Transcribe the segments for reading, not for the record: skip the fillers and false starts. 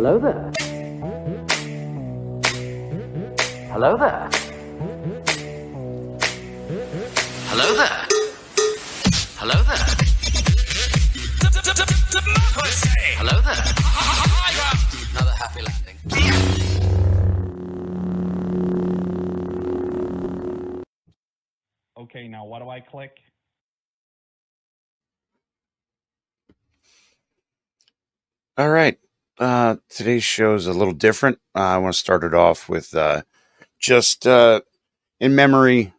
Hello there. Hello there. Hello there. Hello there. Hello there. Another happy landing. Okay, now what do I click? All right. Today's show is a little different. I want to start it off with just in memory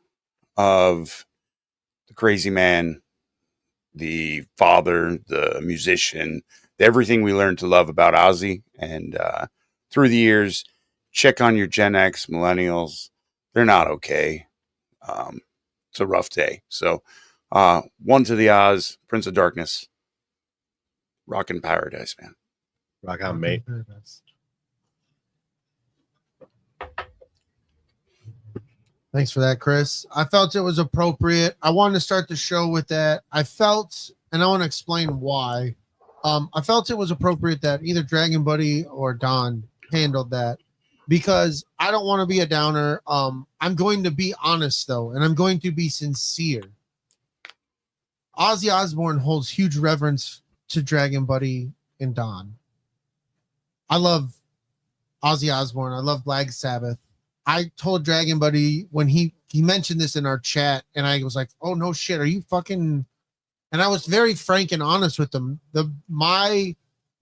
of the crazy man, the father, the musician, everything we learned to love about Ozzy. And through the years, check on your Gen X, millennials. They're not okay. It's a rough day. So one to the Oz, Prince of Darkness, Rockin' Paradise, man. Rock on, mate. Thanks for that, Chris. I felt it was appropriate. I wanted to start the show with that. I felt, and I want to explain why. I felt it was appropriate that either Dragon Buddy or Don handled that because I don't want to be a downer. I'm going to be honest, though, and I'm going to be sincere. Ozzy Osborne holds huge reverence to Dragon Buddy and Don. I love Ozzy Osborne. I love Black Sabbath. I told Dragon Buddy when he mentioned this in our chat, and I was like, "Oh no, shit! Are you fucking?" And I was very frank and honest with them. My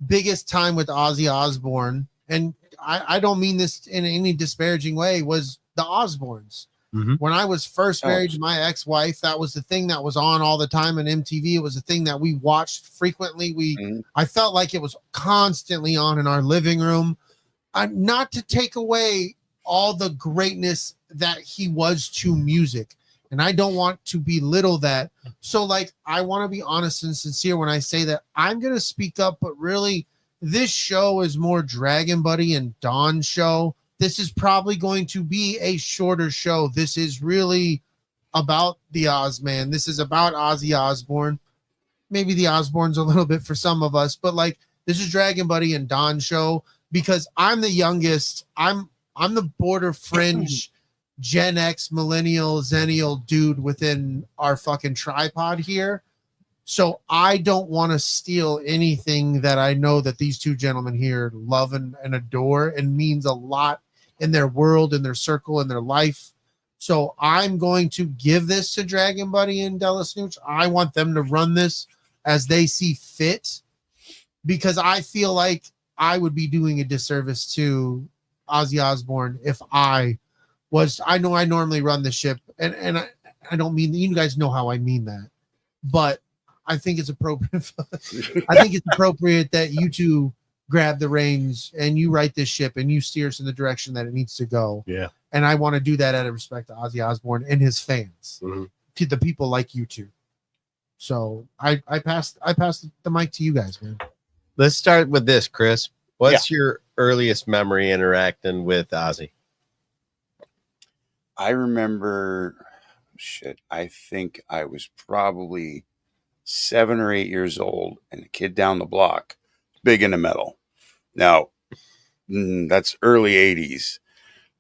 biggest time with Ozzy Osborne, and I don't mean this in any disparaging way, was the Osbournes. Mm-hmm. When I was first married to my ex-wife, that was the thing that was on all the time on MTV. It was the thing that we watched frequently. I felt like it was constantly on in our living room. Not to take away all the greatness that he was to music, and I don't want to belittle that. So, like, I want to be honest and sincere when I say that I'm going to speak up, but really, this show is more Dragon Buddy and Dawn show. This is probably going to be a shorter show. This is really about the Ozman. This is about Ozzy Osbourne. Maybe the Osbournes a little bit for some of us, but like this is Dragon Buddy and Don show because I'm the youngest. I'm the border fringe Gen X millennial zennial dude within our fucking tripod here. So I don't want to steal anything that I know that these two gentlemen here love and adore and means a lot in their world, in their circle, in their life. So I'm going to give this to Dragon Buddy and DellaSnooch. I want them to run this as they see fit because I feel like I would be doing a disservice to Ozzy Osbourne if I know I normally run the ship and I don't mean, you guys know how I mean that, but I think it's appropriate. I think it's appropriate that you two grab the reins and you right this ship and you steer us in the direction that it needs to go. Yeah. And I want to do that out of respect to Ozzy Osbourne and his fans, to the people like you two. So I passed the mic to you guys, man. Let's start with this, Chris. What's your earliest memory interacting with Ozzy? I remember, I think I was probably 7 or 8 years old, and a kid down the block, big into metal. Now, that's early 80s.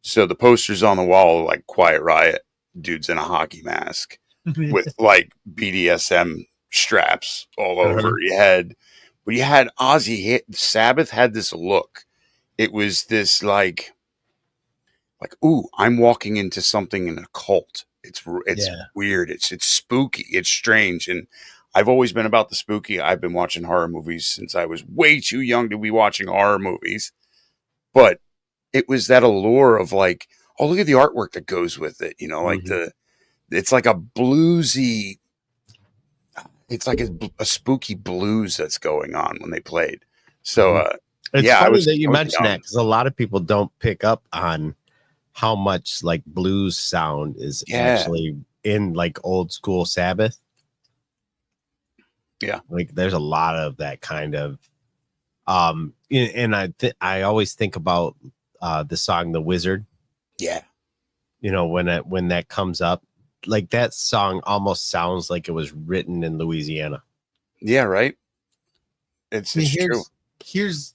So the posters on the wall are like Quiet Riot, dudes in a hockey mask with like BDSM straps all over your head. But you had Ozzy, Sabbath had this look. It was this like, ooh, I'm walking into something in a cult. It's weird. It's spooky. It's strange. And I've always been about the spooky. I've been watching horror movies since I was way too young to be watching horror movies. But it was that allure of like, oh, look at the artwork that goes with it. You know, like it's like a bluesy, it's like a spooky blues that's going on when they played. So, it's funny that you mentioned that because a lot of people don't pick up on how much like blues sound is actually in like old school Sabbath. Yeah, like there's a lot of that kind of and I always think about the song The Wizard. Yeah. You know, when that comes up, like that song almost sounds like it was written in Louisiana. Yeah, right. It's true. Here's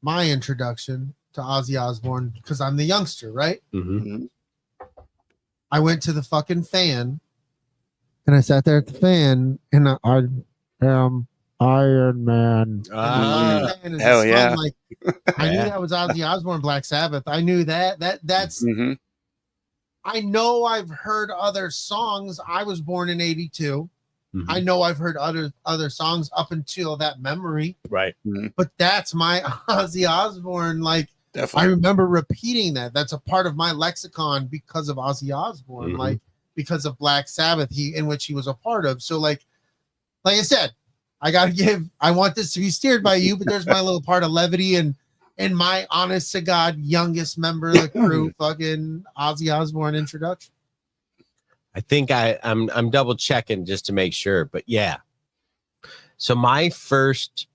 my introduction to Ozzy Osbourne because I'm the youngster, right? Mhm. I went to the fucking fan and I sat there at the fan and I am Iron Man. And Hell it's yeah. like I knew that was Ozzy Osbourne, Black Sabbath. I knew that's Mhm. I know I've heard other songs. I was born in 82. Mhm. I know I've heard other songs up until that memory, Right. but that's my Ozzy Osbourne. Like I Definitely. remember repeating that. That's a part of my lexicon because of Ozzy Osbourne, Mhm. like because of Black Sabbath, in which he was a part of. So like I said, I want this to be steered by you, but there's my little part of levity and my honest to God youngest member of the crew, fucking Ozzy Osbourne introduction. I think I'm double checking just to make sure, but yeah. So my first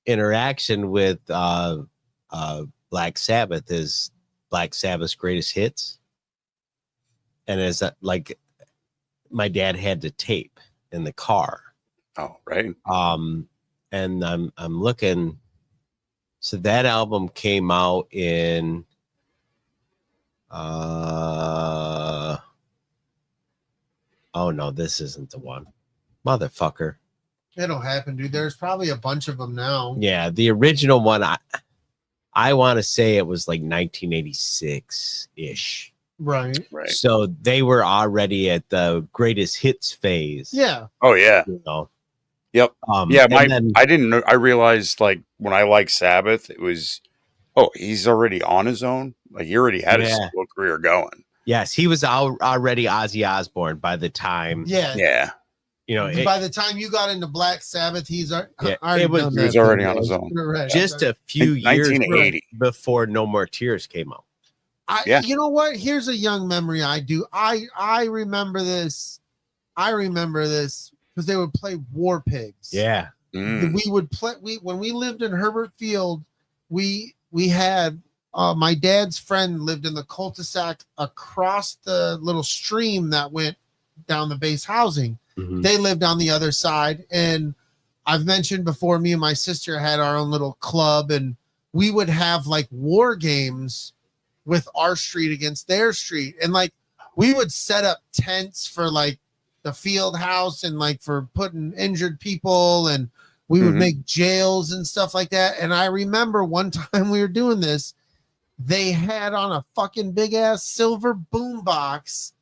interaction with Black Sabbath is Black Sabbath's greatest hits, and as like my dad had the tape in the car. Oh, right. And I'm looking. So that album came out in oh no, this isn't the one. Motherfucker. It'll happen, dude. There's probably a bunch of them now. Yeah, the original one I want to say it was like 1986-ish. Right. Right. So they were already at the greatest hits phase. Yeah. Oh yeah. You know. Yep. And then, I didn't know. I realized like when I liked Sabbath, it was, oh, he's already on his own. Like he already had his solo career going. yes, he was already Ozzy Osbourne by the time. Yeah. Yeah. You know, by the time you got into Black Sabbath, he's he was already on his own. Right. Just a few In years 1980. before No More Tears came out. You know what? Here's a young memory I do. I remember this. I remember this because they would play War Pigs. Yeah. We would play. When we lived in Herbert Field, we had my dad's friend lived in the cul-de-sac across the little stream that went down the base housing. Mhm. They lived on the other side, and I've mentioned before, me and my sister had our own little club, and we would have like war games with our street against their street, and like we would set up tents for like the field house and like for putting injured people, and we would make jails and stuff like that. And I remember one time we were doing this, they had on a fucking big ass silver boom box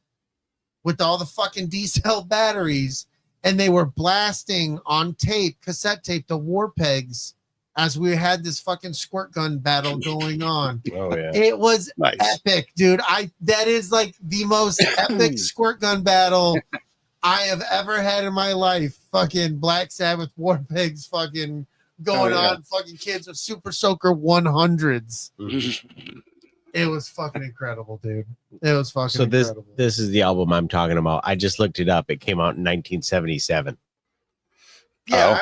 with all the fucking D-cell batteries, and they were blasting on tape, cassette tape, the War Pigs as we had this fucking squirt gun battle going on. Oh yeah. It was Nice. epic, dude. That is like the most epic squirt gun battle I have ever had in my life. Fucking Black Sabbath War Pigs fucking going on. Fucking kids with Super Soaker 100s. It was fucking incredible, dude. It was fucking incredible. This is the album I'm talking about. I just looked it up. It came out in 1977. Yeah,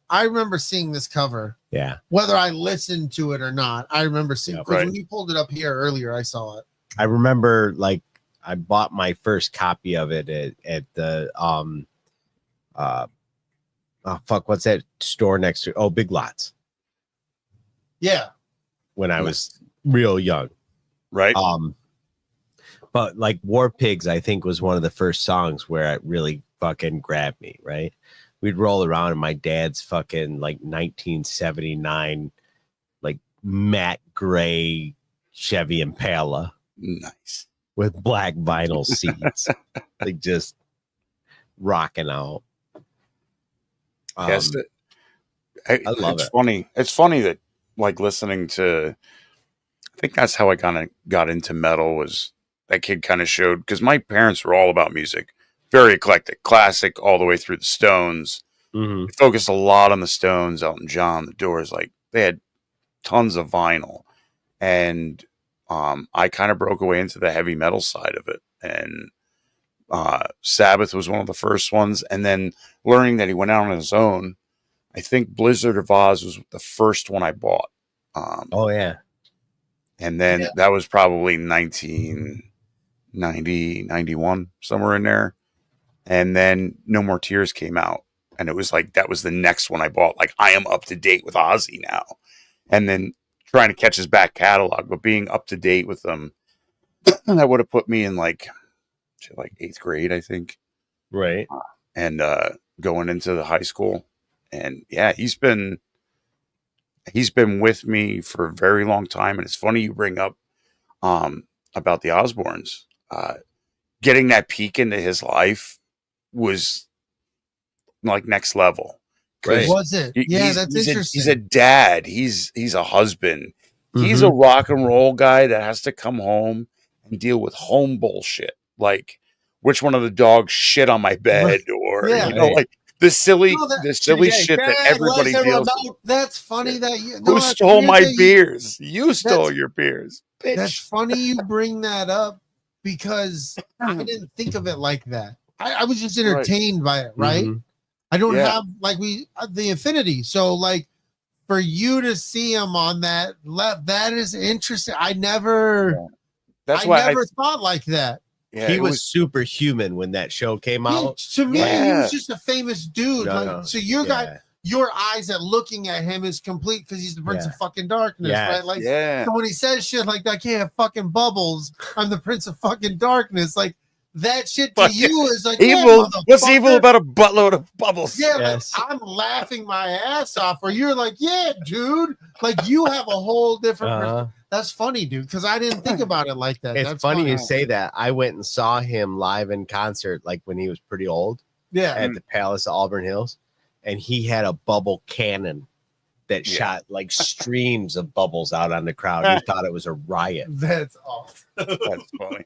I remember seeing this cover. Yeah. Whether I listened to it or not, I remember seeing it. Because when you pulled it up here earlier, I saw it. I remember like I bought my first copy of it at the what's that store next to Big Lots. Yeah. When I was real young. Right. But like War Pigs, I think was one of the first songs where it really fucking grabbed me, right? We'd roll around in my dad's fucking like 1979 like matte gray Chevy Impala. Nice. With black vinyl seats. Like just rocking out. Yes. I love it. Funny. It's funny that like listening to, I think that's how I kind of got into metal, was that kid kind of showed, because my parents were all about music, very eclectic, classic all the way through the Stones. Mm-hmm. They focused a lot on the Stones, Elton John, the Doors. Like they had tons of vinyl, and I kind of broke away into the heavy metal side of it, and Sabbath was one of the first ones. And then learning that he went out on his own, I think Blizzard of Oz was the first one I bought. Oh yeah. And then that was probably 1990, 91, somewhere in there. And then No More Tears came out. And it was like, that was the next one I bought. Like, I am up to date with Ozzy now. And then trying to catch his back catalog, but being up to date with them, that would have put me in like 8th grade, I think. Right. And going into the high school. And yeah, he's been with me for a very long time. And it's funny you bring up about the Osbornes. Getting that peek into his life was like next level. Right. Was it? Yeah, that's interesting. He's a dad. He's a husband. Mm-hmm. He's a rock and roll guy that has to come home and deal with home bullshit. Like, which one of the dogs shit on my bed, or like the silly shit that everybody deals with. That's funny that you. Who stole my beers? You stole your beers. Bitch. That's funny you bring that up because I didn't think of it like that. I was just entertained by it, right? Mm-hmm. I don't have the affinity. So like for you to see him on that that is interesting. I never thought like that. Yeah, he was superhuman when that show came out. To me, he was just a famous dude. So your eyes at looking at him is complete because he's the Prince of fucking Darkness, right? Like, so when he says shit like I can't have fucking bubbles, I'm the Prince of fucking Darkness. Like that shit to you is like evil. What's evil about a buttload of bubbles? Yeah, like, I'm laughing my ass off. Or you're like, yeah, dude. Like you have a whole different. That's funny, dude, because I didn't think about it like that. It's funny you say that. I went and saw him live in concert, like when he was pretty old. Yeah, at the Palace of Auburn Hills, and he had a bubble cannon that shot like streams of bubbles out on the crowd. We thought it was a riot. That's awesome. That's funny.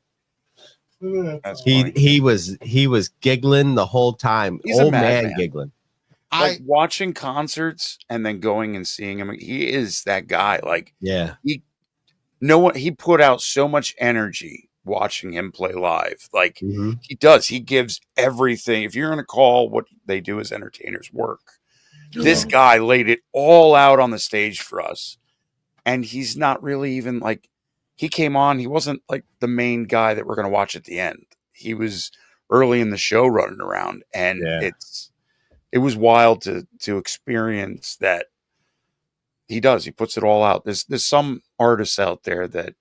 He was giggling the whole time. He's old a man giggling. Like watching concerts and then going and seeing him. He is that guy. Like he put out so much energy watching him play live. Like he does. He gives everything. If you're going to call what they do as entertainers work, this guy laid it all out on the stage for us. And he's not really even like, he came on. He wasn't like the main guy that we're going to watch at the end. He was early in the show running around, and it was wild to experience that. He does. He puts it all out. There's some artists out there that,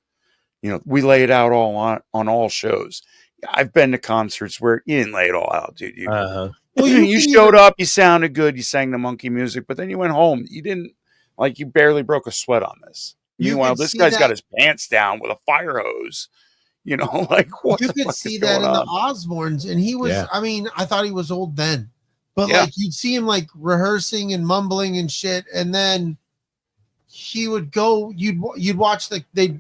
we lay it out all on all shows. I've been to concerts where you didn't lay it all out, dude. You showed up, you sounded good, you sang the monkey music, but then you went home. You didn't, like, you barely broke a sweat on this. Meanwhile, this guy's got his pants down with a fire hose. Like what? You could see that in the Osbornes, and he was. I mean, I thought he was old then, but like you'd see him like rehearsing and mumbling and shit, and then he would go. You'd watch they'd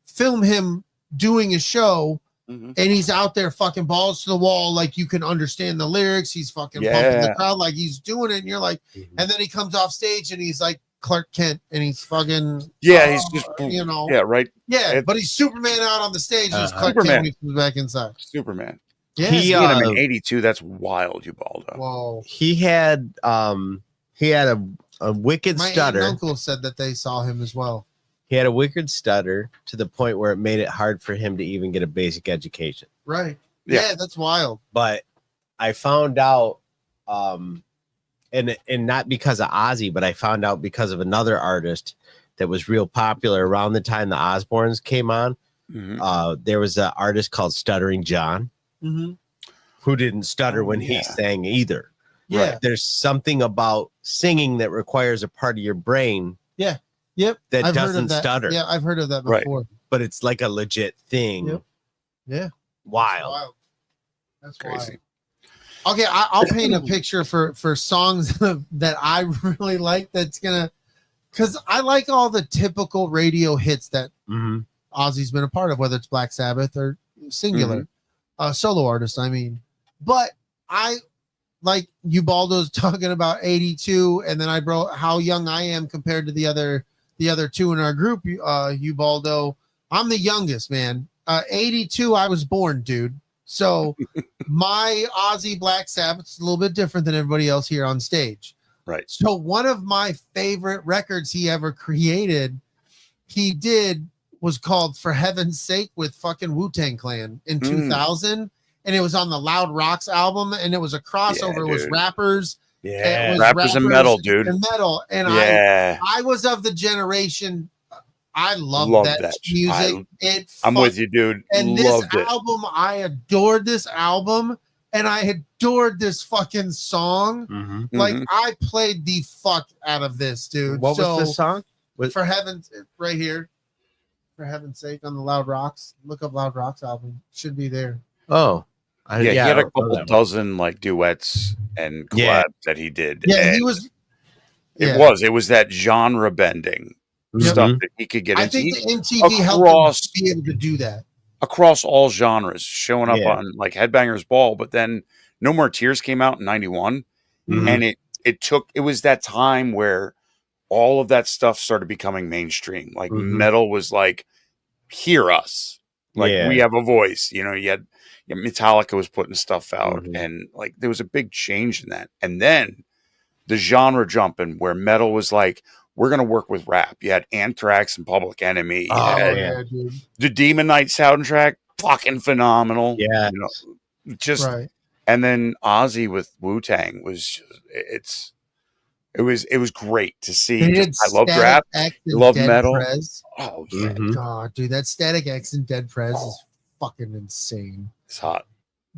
film him doing a show, and he's out there fucking balls to the wall, like you can understand the lyrics. He's fucking pumping the crowd like he's doing it, and you're like, and then he comes off stage and he's like Clark Kent, and he's fucking he's just but he's Superman out on the stage. He's Clark Kent when he comes back inside. Superman. Yeah, he him in '82. That's wild, Ubaldo. Whoa. He had a wicked stutter. My uncle said that they saw him as well. He had a wicked stutter to the point where it made it hard for him to even get a basic education. Right. Yeah, that's wild. But I found out, and not because of Ozzy, but I found out because of another artist that was real popular around the time the Osbornes came on. There was an artist called Stuttering John, who didn't stutter when he sang either. Yeah. Right. There's something about singing that requires a part of your brain. Yeah. Yep. That doesn't stutter. Yeah, I've heard of that before. Right. But it's like a legit thing. Yep. Yeah. Wild. That's crazy. Wild. Okay, I'll paint a picture for songs that I really like. That's gonna, because I like all the typical radio hits that Ozzy's been a part of, whether it's Black Sabbath or singular, solo artist. I mean, but I like Ubaldo's talking about 82, and then I brought how young I am compared to the other two in our group. Ubaldo, I'm the youngest, man. 82, I was born, dude. So my Ozzy Black Sabbath is a little bit different than everybody else here on stage. Right. So one of my favorite records he ever created, was called For Heaven's Sake with fucking Wu-Tang Clan in 2000. And it was on the Loud Rocks album, and it was a crossover. It was rappers. Yeah. Rappers and metal, dude. And metal. And I was of the generation I love Love that, that. music. I'm with you, dude. And Loved this it. album, I adored this album, and I adored this fucking song. Mm-hmm. Like I played the fuck out of this, dude. What was the song? For heaven's right here. For heaven's sake, on the Loud Rocks. Look up Loud Rocks album. Should be there. Oh, He had a couple dozen like duets and collabs that he did. Yeah, he was. It was that genre bending stuff that he could get I into. think the MTV helped him be able to do that across all genres, showing up on like Headbangers Ball. But then No More Tears came out in '91, and it was that time where all of that stuff started becoming mainstream. Like metal was like, hear us, like we have a voice. You know, you had Metallica was putting stuff out, and like there was a big change in that. And then the genre jumping where metal was like, we're going to work with rap. You had Anthrax and Public Enemy. Dude. The Demon Knight soundtrack, fucking phenomenal. Yeah. You know, just, and then Ozzy with Wu-Tang was just, it was great to see. I loved rap. I loved metal. Prez. Oh, yeah. God, dude, that Static X and Dead Prez is fucking insane. It's hot.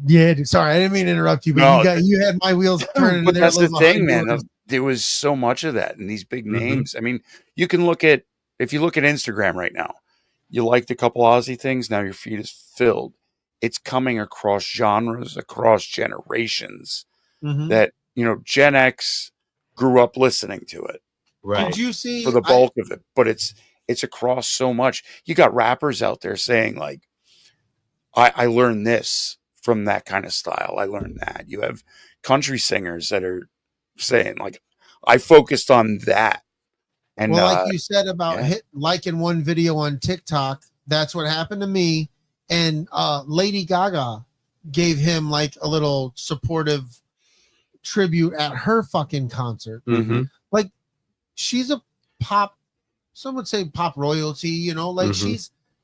Yeah, dude. Sorry, I didn't mean to interrupt you, but you had my wheels turning. But that's the thing, man. There was so much of that and these big names. I mean, you can if you look at Instagram right now, you liked a couple Ozzy things. Now your feed is filled. It's coming across genres, across generations that, you know, Gen X grew up listening to it. Right. Did you see for the bulk of it? But it's across so much. You got rappers out there saying like, I learned this from that kind of style. I learned that. You have country singers that are saying like, I focused on that. And like you said about liking one video on TikTok, that's what happened to me. And Lady Gaga gave him like a little supportive tribute at her fucking concert. Like she's a pop, some would say pop royalty, you know, like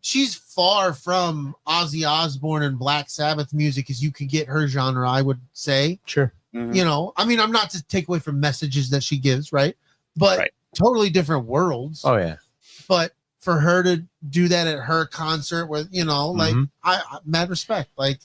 she's far from Ozzy Osbourne and Black Sabbath music as you could get her genre, I would say. Sure. You know, I mean, I'm not to take away from messages that she gives, right? But totally different worlds. Oh, yeah. But for her to do that at her concert with, you know, like I mad respect. Like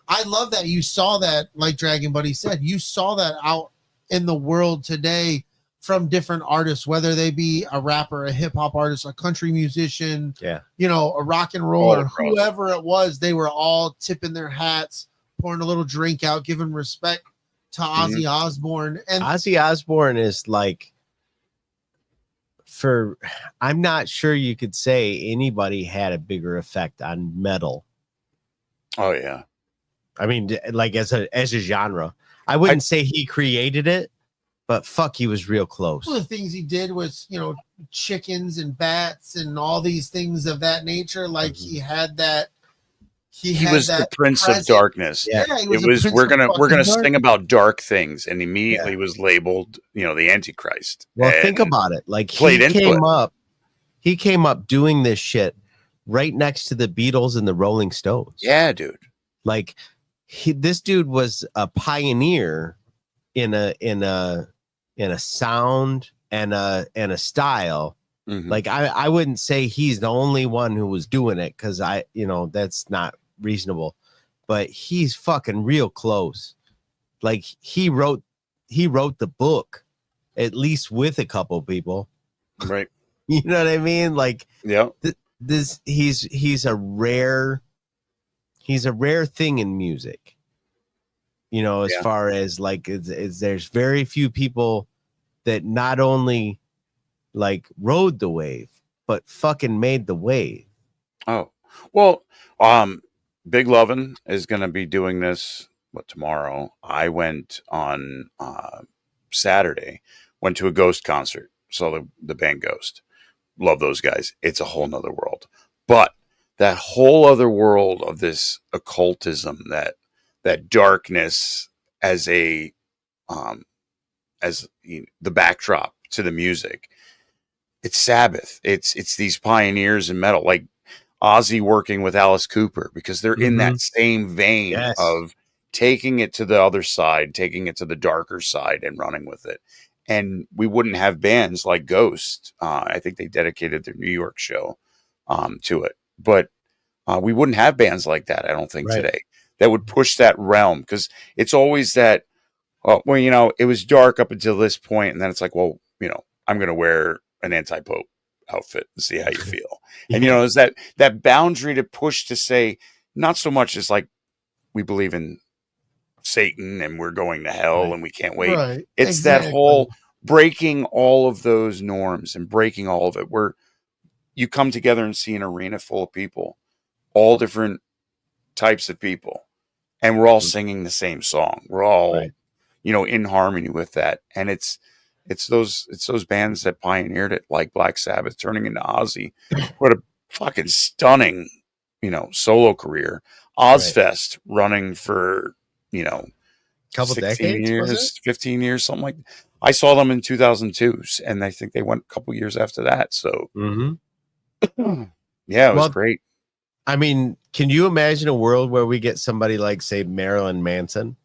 I love that you saw that, like Dragon Buddy said, you saw that out in the world today from different artists, whether they be a rapper, a hip hop artist, a country musician, you know, a rock and roller, whoever it was, they were all tipping their hats, pouring a little drink out, giving respect to Ozzy Osbourne. And Ozzy Osbourne is like, I'm not sure you could say anybody had a bigger effect on metal. Oh yeah. I mean, like as a genre, I wouldn't say he created it, but fuck, he was real close. One of the things he did was, you know, chickens and bats and all these things of that nature. Like he had that. He was the Prince of Darkness. Yeah, it was. We're gonna sing about dark things, and immediately was labeled, you know, the Antichrist. Well, think about it. Like he came up doing this shit right next to the Beatles and the Rolling Stones. Yeah, dude. Like this dude was a pioneer in a sound and a style. Like I wouldn't say he's the only one who was doing it, because that's not reasonable, but he's fucking real close. Like he wrote the book at least with a couple people, right? You know what I mean? Like, yeah, he's a rare thing in music, you know, as far as like there's very few people that not only like rode the wave but fucking made the wave. Oh, well, Big Lovin is going to be doing this tomorrow. I went on Saturday, went to a Ghost concert, saw the band Ghost. Love those guys. It's a whole nother world, but that whole other world of this occultism, that darkness as a as the backdrop to the music. It's Sabbath. It's these pioneers in metal, like Ozzy working with Alice Cooper, because they're in that same vein of taking it to the other side, taking it to the darker side and running with it. and we wouldn't have bands like Ghost. I think they dedicated their New York show to it, but we wouldn't have bands like that. I don't think today that would push that realm, because it's always that. Well, you know, it was dark up until this point, and then it's like, well, you know, I'm going to wear an anti-pope outfit and see how you feel. And, you know, is that boundary to push to say, not so much as like, we believe in Satan and we're going to hell and we can't wait. Right. It's that whole breaking all of those norms and breaking all of it, where you come together and see an arena full of people, all different types of people, and we're all singing the same song. We're all, you know, in harmony with that. And it's those bands that pioneered it, like Black Sabbath turning into Ozzy. What a fucking stunning, you know, solo career. Ozfest running for, you know, couple 16 decades, years, 15 years, something like that. I saw them in 2002, and I think they went a couple years after that. So, yeah, it was great. I mean, can you imagine a world where we get somebody like, say, Marilyn Manson?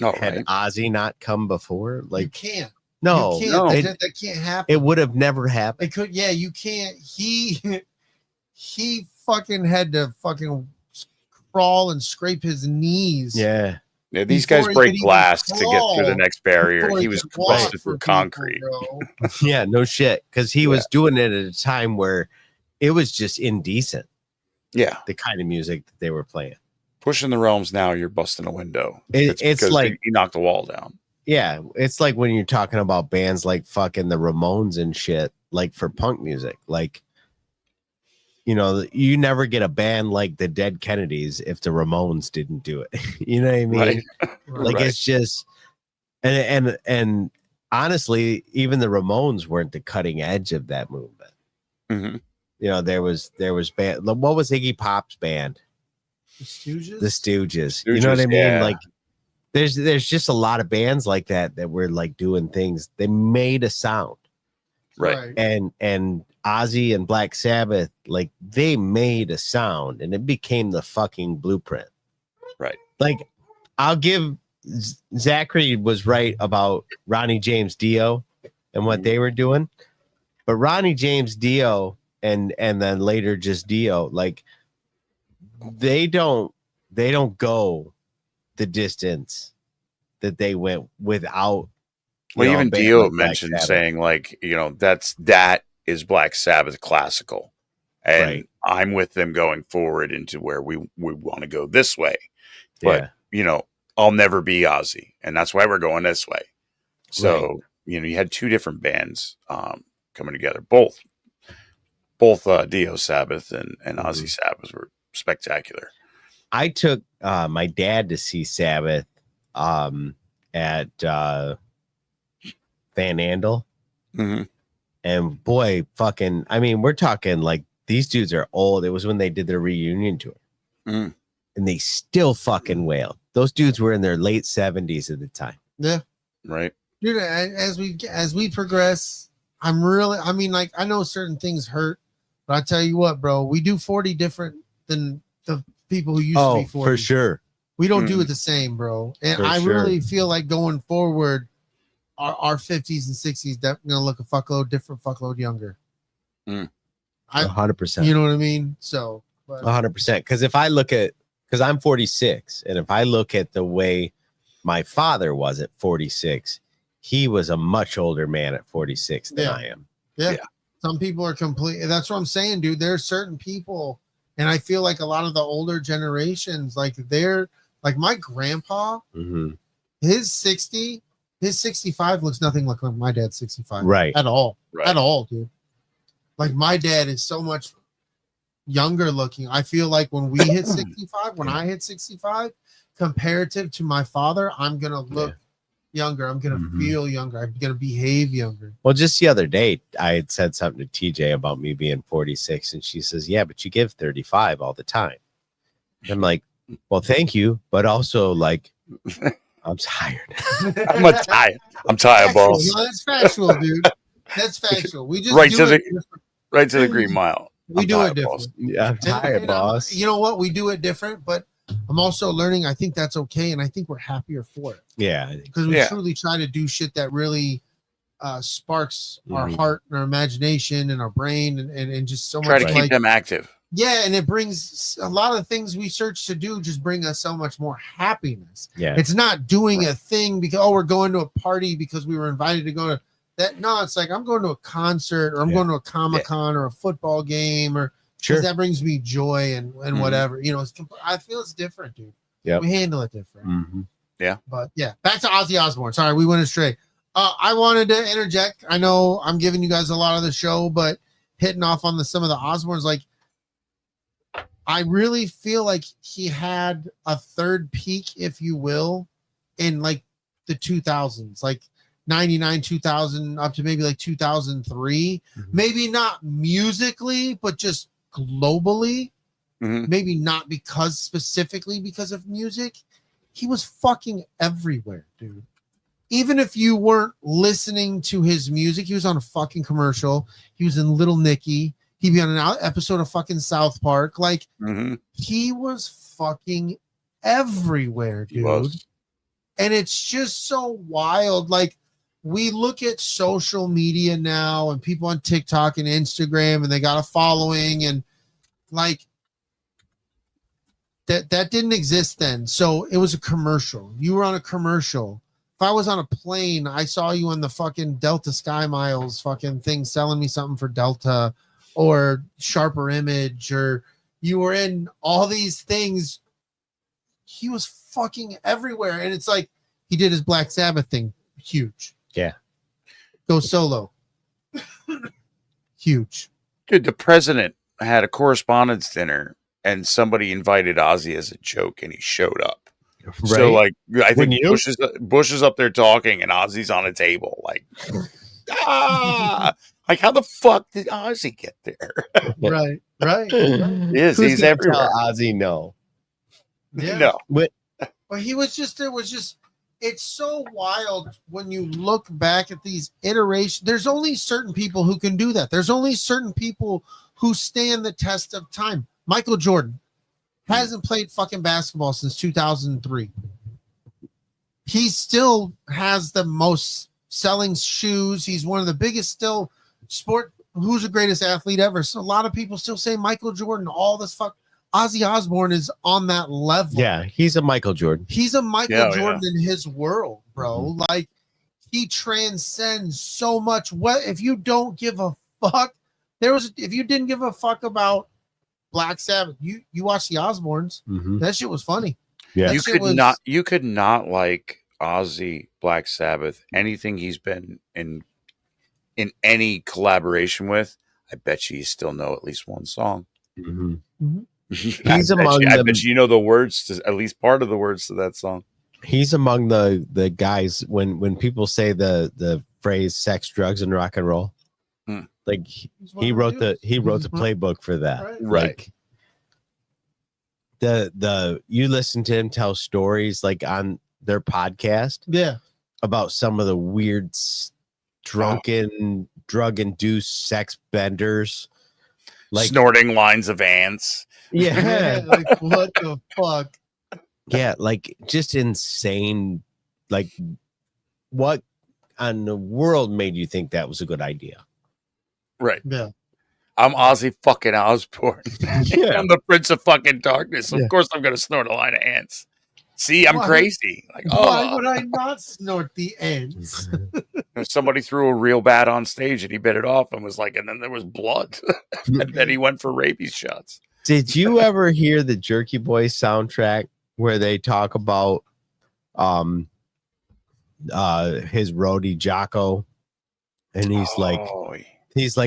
Had Ozzy not come before? Like, you can't. No, you can't. That can't happen. It would have never happened. It could. Yeah, you can't. He fucking had to fucking crawl and scrape his knees. Yeah. Yeah, these guys break glass to get through the next barrier. He was busted through concrete. Yeah, no shit. Because he was doing it at a time where it was just indecent. Yeah. The kind of music that they were playing. Pushing the realms now, you're busting a window. It's like he knocked the wall down. Yeah, it's like when you're talking about bands like fucking the Ramones and shit, like for punk music. Like, you know, you never get a band like the Dead Kennedys if the Ramones didn't do it. You know what I mean? Like it's just, and honestly, even the Ramones weren't the cutting edge of that movement. Mm-hmm. You know, there was band. What was Iggy Pop's band? The Stooges. The Stooges. You know what I mean? Yeah. Like, there's just a lot of bands like that were like doing things. They made a sound, right? And Ozzy and Black Sabbath, like they made a sound, and it became the fucking blueprint, right? Like, I'll give Zachary was right about Ronnie James Dio and what they were doing, but Ronnie James Dio and then later just Dio, like they don't go the distance that they went without. Well, even Dio mentioned saying, like, you know, that is Black Sabbath classical, and I'm with them going forward into where we want to go this way. But you know, I'll never be Ozzy, and that's why we're going this way. So you know, you had two different bands coming together. Both Dio Sabbath and Ozzy Sabbath were spectacular. I took my dad to see Sabbath at Van Andel. And boy, fucking, I mean, we're talking like these dudes are old. It was when they did their reunion tour. And they still fucking wailed. Those dudes were in their late 70s at the time. Yeah. Right. Dude, as we progress, I mean, like, I know certain things hurt, but I tell you what, bro, we do 40 different than the people who used to be 40. For sure. We don't do it the same, bro. And I really feel like going forward, our 50s and 60s definitely gonna look a fuckload different, fuckload younger. 100%. You know what I mean? So 100%. Because if I look at, because I'm 46, and if I look at the way my father was at 46, he was a much older man at 46 than I am. Yeah. Some people are completely. That's what I'm saying, dude. There's certain people, and I feel like a lot of the older generations, like they're like my grandpa, his 65 looks nothing like my dad's 65. Right. At all. Right. At all, dude. Like my dad is so much younger looking. I feel like when we hit 65, when I hit 65, comparative to my father, I'm going to look younger. I'm going to feel younger. I'm going to behave younger. Well, just the other day, I had said something to TJ about me being 46, and she says, yeah, but you give 35 all the time. I'm like, well, thank you, but also, like, I'm tired. I'm tired, boss. No, that's factual, dude. That's factual. We just right to the Green Mile. We do it different. Yeah, I'm tired, boss. You know what? We do it different, but I'm also learning. I think that's okay, and I think we're happier for it. Yeah, because we truly try to do shit that really sparks our heart and our imagination and our brain and just so Try much to keep them active. Yeah, and it brings a lot of things we search to do just bring us so much more happiness. Yeah. It's not doing a thing because we're going to a party because we were invited to go to that. No, it's like I'm going to a concert or I'm going to a Comic-Con or a football game or because that brings me joy and whatever. You know, I feel it's different, dude. Yeah. We handle it different. Yeah. But yeah, back to Ozzy Osbourne. Sorry, we went astray. I wanted to interject. I know I'm giving you guys a lot of the show, but hitting off on some of the Osbournes, like I really feel like he had a third peak, if you will, in like the 2000s, like 99, 2000, up to maybe like 2003. Maybe not musically, but just globally. Maybe not specifically because of music. He was fucking everywhere, dude. Even if you weren't listening to his music, he was on a fucking commercial. He was in Little Nicky. He'd be on an episode of fucking South Park. Like, he was fucking everywhere, dude. And it's just so wild. Like, we look at social media now and people on TikTok and Instagram and they got a following and like that didn't exist then. So it was a commercial. You were on a commercial. If I was on a plane, I saw you on the fucking Delta Sky Miles fucking thing selling me something for Delta or Sharper Image, or you were in all these things. He was fucking everywhere. And it's like he did his Black Sabbath thing. Huge. Yeah. Go solo. Huge. Dude, the president had a correspondence dinner and somebody invited Ozzy as a joke and he showed up. Right. So like I think Bush is up there talking and Ozzy's on a table like like how the fuck did Ozzy get there? Right. Yes, he's everywhere. Ozzy no. Yeah. No. But he was just it's so wild when you look back at these iterations. There's only certain people who can do that. There's only certain people who stand the test of time. Michael Jordan hasn't played fucking basketball since 2003. He still has the most selling shoes. He's one of the biggest still sport. Who's the greatest athlete ever? So a lot of people still say Michael Jordan, all this fuck. Ozzy Osbourne is on that level. Yeah, he's a Michael Jordan. He's a Michael Jordan in his world, bro. Like he transcends so much. What if you don't give a fuck? If you didn't give a fuck about Black Sabbath, you watch the Osbournes. That shit was funny. Yeah, you could not like Ozzy, Black Sabbath, anything he's been in any collaboration with. I bet you still know at least one song. He's among I bet you know the words to at least part of the words to that song. He's among the guys when people say the phrase sex, drugs, and rock and roll. Like he wrote the playbook for that. Right. Like you listen to him tell stories like on their podcast. Yeah. About some of the weird drunken drug-induced sex benders. Like snorting lines of ants. Yeah. Like what the fuck? Yeah, like just insane. Like what on the world made you think that was a good idea? Right. Yeah. I'm Ozzy fucking Osbourne. Yeah. I'm the Prince of fucking Darkness. Of course I'm gonna snort a line of ants. See, I'm crazy. Like, why would I not snort the ants? Somebody threw a real bat on stage and he bit it off and was like, and then there was blood. And then he went for rabies shots. Did you ever hear the Jerky Boys soundtrack where they talk about his roadie Jocko? And he's like,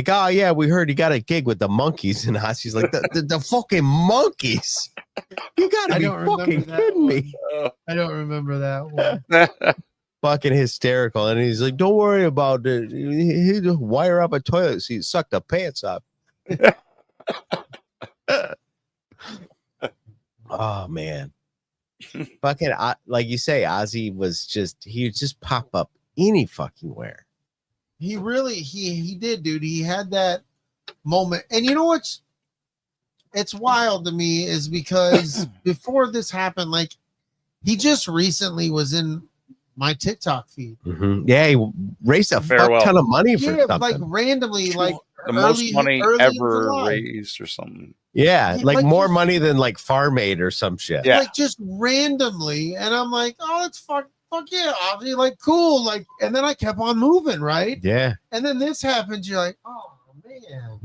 oh yeah, we heard he got a gig with the Monkeys, and Ozzy's like, the fucking Monkeys. You gotta be fucking kidding me. I don't remember that one. Fucking hysterical. And he's like, don't worry about it. He just wire up a toilet seat, suck the pants up. Oh man. Fucking like you say, Ozzy he would just pop up any fucking where. He really he did, dude. He had that moment. And you know what's wild to me is because before this happened, like he just recently was in my TikTok feed. Yeah, he raised a Farewell. fuck ton of money for Yeah, something. like randomly, like The most money early in ever July. raised or something. Yeah, Yeah, like like more just- money than like Farm Aid or some shit. Yeah. Like just randomly, and I'm like, oh, it's fuck yeah, Ozzy, like cool, like, and then I kept on moving, right? Yeah, And then this happens, you're like, oh man,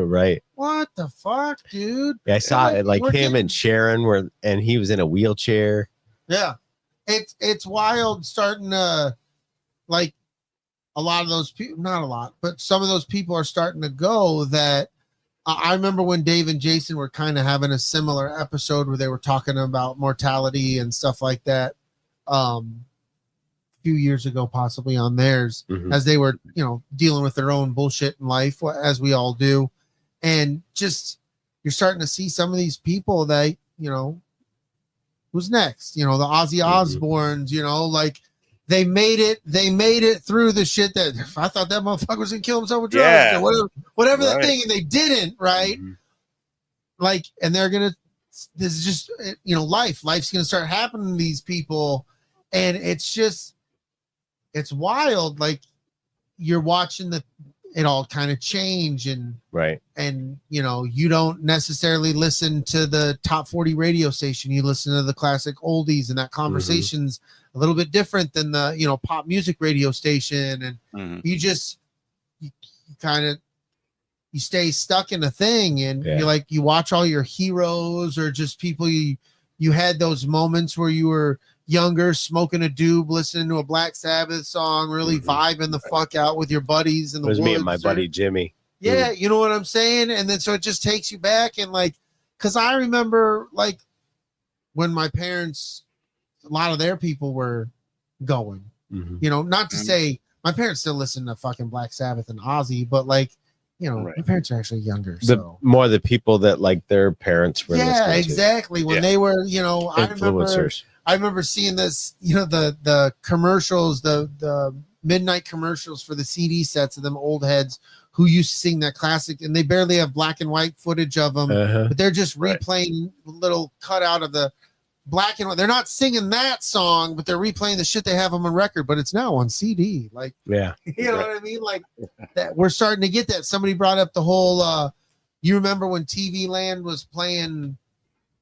right. what the fuck, dude? Yeah, I saw like, it, like we're him getting- and Sharon were, and he was in a wheelchair. Yeah, it's wild starting to, like, a lot of those people, not a lot, but some of those people are starting to go that. I remember when Dave and Jason were kind of having a similar episode where they were talking about mortality and stuff like that. A few years ago, possibly on theirs, as they were, dealing with their own bullshit in life, as we all do. And just, you're starting to see some of these people that, who's next? The Ozzy Osbournes, like they made it through the shit that I thought that motherfucker was gonna kill himself with drugs Yeah. or whatever Right. that thing, and they didn't, right? Like, and they're gonna, this is just, life's gonna start happening to these people, and it's wild. Like, you're watching it all kind of change, and Right. you don't necessarily listen to the top 40 radio station, you listen to the classic oldies, and that conversation's a little bit different than the pop music radio station, and you kind of stay stuck in a thing, and you're like, you watch all your heroes or just people you had those moments where you were younger, smoking a doob, listening to a Black Sabbath song, really vibing the fuck out with your buddies in the It was woods. me and my buddy Jimmy. Yeah, you know what I'm saying? And then so it just takes you back, and like, because I remember like when my parents, a lot of their people were going, not to say my parents still listen to fucking Black Sabbath and Ozzy, but like, my parents are actually younger. So More the people that like their parents were yeah, listening exactly. When they were, influencers. I remember seeing this, the commercials, the midnight commercials for the CD sets of them old heads who used to sing that classic, and they barely have black and white footage of them, but they're just replaying little cutout of the black and white. They're not singing that song, but they're replaying the shit they have them on record, but it's now on CD. Like, you know what I mean? Like that, we're starting to get that. Somebody brought up the whole, you remember when TV Land was playing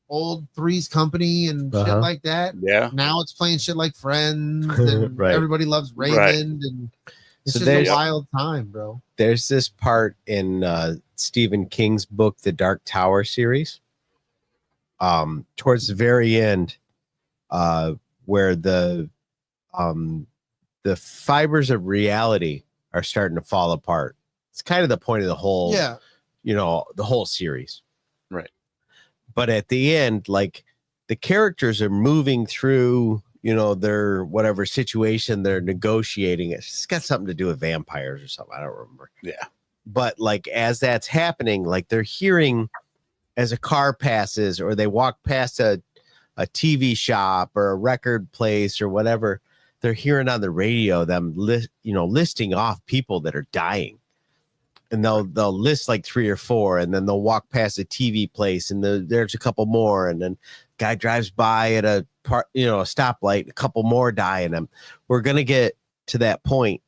old Three's Company and shit like that? Yeah. Now it's playing shit like Friends, and Everybody Loves Raymond, and it's just a wild time, bro. There's this part in Stephen King's book, The Dark Tower series. Towards the very end, where the fibers of reality are starting to fall apart. It's kind of the point of the whole, the whole series. Right. But at the end, like, the characters are moving through, their whatever situation they're negotiating. It's got something to do with vampires or something. I don't remember. Yeah. But like, as that's happening, like, they're hearing as a car passes, or they walk past a TV shop or a record place or whatever, they're hearing on the radio them listing off people that are dying, and they'll list like 3 or 4, and then they'll walk past a TV place, and there's a couple more, and then guy drives by at a stoplight, a couple more die, and we're gonna get to that point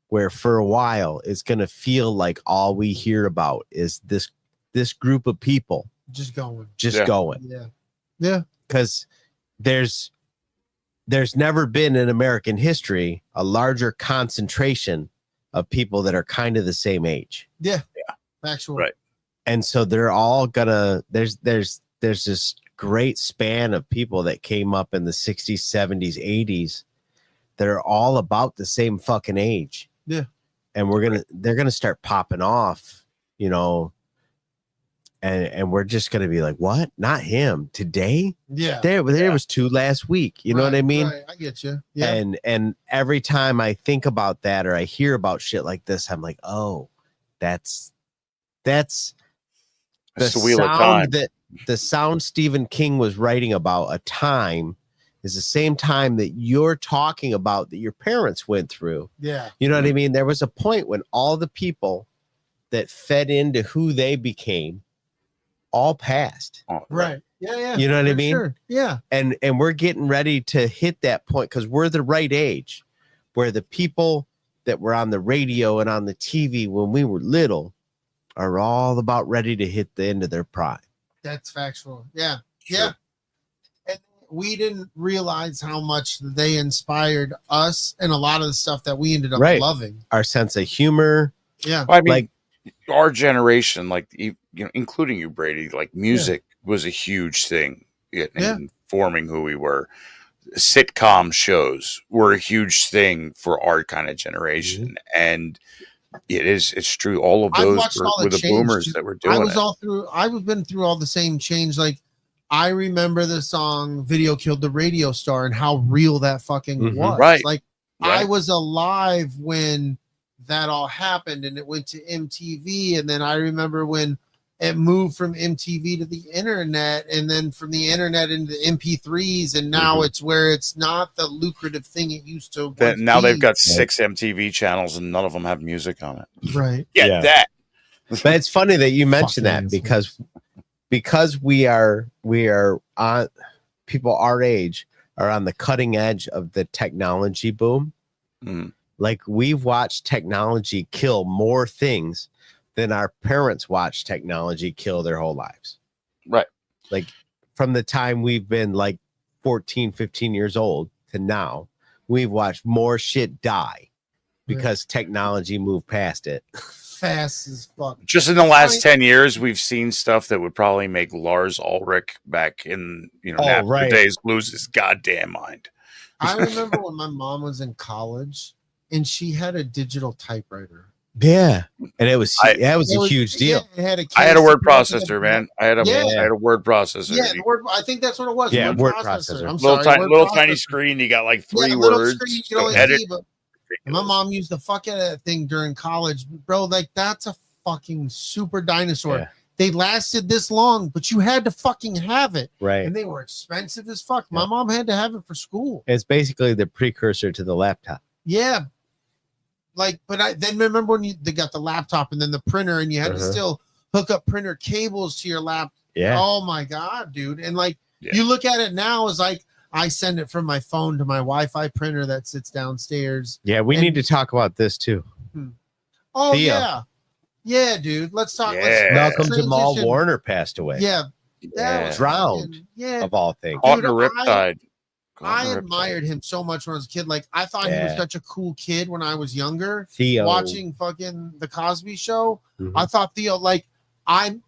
where for a while it's gonna feel like all we hear about is this group of people just going. Yeah. Because there's never been in American history a larger concentration of people that are kind of the same age. Yeah. Factual. Right. And so they're all gonna, there's this great span of people that came up in the 60s, 70s, 80s that are all about the same fucking age. Yeah. And they're gonna start popping off, and we're just gonna be like, what? Not him today? Yeah. There was 2 last week. You know what I mean? Right. I get you. Yeah. And every time I think about that, or I hear about shit like this, I'm like, oh, that's the Wheel of Time. sound the sound Stephen King was writing about. A time is the same time that you're talking about that your parents went through. Yeah. You know what I mean? There was a point when all the people that fed into who they became all passed. Right. Yeah. You know what I for mean? Sure. Yeah. And we're getting ready to hit that point because we're the right age where the people that were on the radio and on the TV when we were little are all about ready to hit the end of their prime. That's factual. Yeah. Sure. Yeah. And we didn't realize how much they inspired us and a lot of the stuff that we ended up loving. Our sense of humor. Yeah. I mean, our generation, like, you know, including you, Brady, like music was a huge thing in forming who we were. Sitcom shows were a huge thing for our kind of generation. And it's true. All of those were the boomers that were doing I've been through all the same change. Like, I remember the song Video Killed the Radio Star and how real that fucking was. Right. Like, I was alive when that all happened and it went to MTV. And then I remember when it moved from MTV to the internet and then from the internet into MP3s. And now it's where it's not the lucrative thing it used to. Now they've got 6 MTV channels and none of them have music on it. Right. That. But it's funny that you mentioned that because we are on people our age are on the cutting edge of the technology boom. Like, we've watched technology kill more things than our parents watched technology kill their whole lives. Right. Like, from the time we've been like 14, 15 years old to now, we've watched more shit die because technology moved past it. Fast as fuck. Just in the last 10 years, we've seen stuff that would probably make Lars Ulrich back in, days lose his goddamn mind. I remember when my mom was in college and she had a digital typewriter. Yeah, and it was a huge deal. Yeah, I had a word processor, man. I had a word processor. Yeah, I think that's what it was. Yeah, word processor. I'm sorry, little tiny screen. You got like 3 words. Screen, you can only edit. My mom used the fuck out of that thing during college, bro. Like, that's a fucking super dinosaur. Yeah. They lasted this long, but you had to fucking have it, right? And they were expensive as fuck. My mom had to have it for school. It's basically the precursor to the laptop. Yeah. Like, but I then remember when they got the laptop and then the printer, and you had to still hook up printer cables to your laptop. Yeah. Oh my god, dude! And like, you look at it now as like I send it from my phone to my Wi-Fi printer that sits downstairs. Yeah, we need to talk about this too. Oh Theo. Yeah, dude. Let's talk. Yeah. Malcolm Jamal Warner passed away. Yeah, that was drowned. Of all things, on the riptide. I admired him so much when I was a kid. Like, I thought he was such a cool kid when I was younger. Theo, watching fucking the Cosby Show, I thought Theo, like, I'm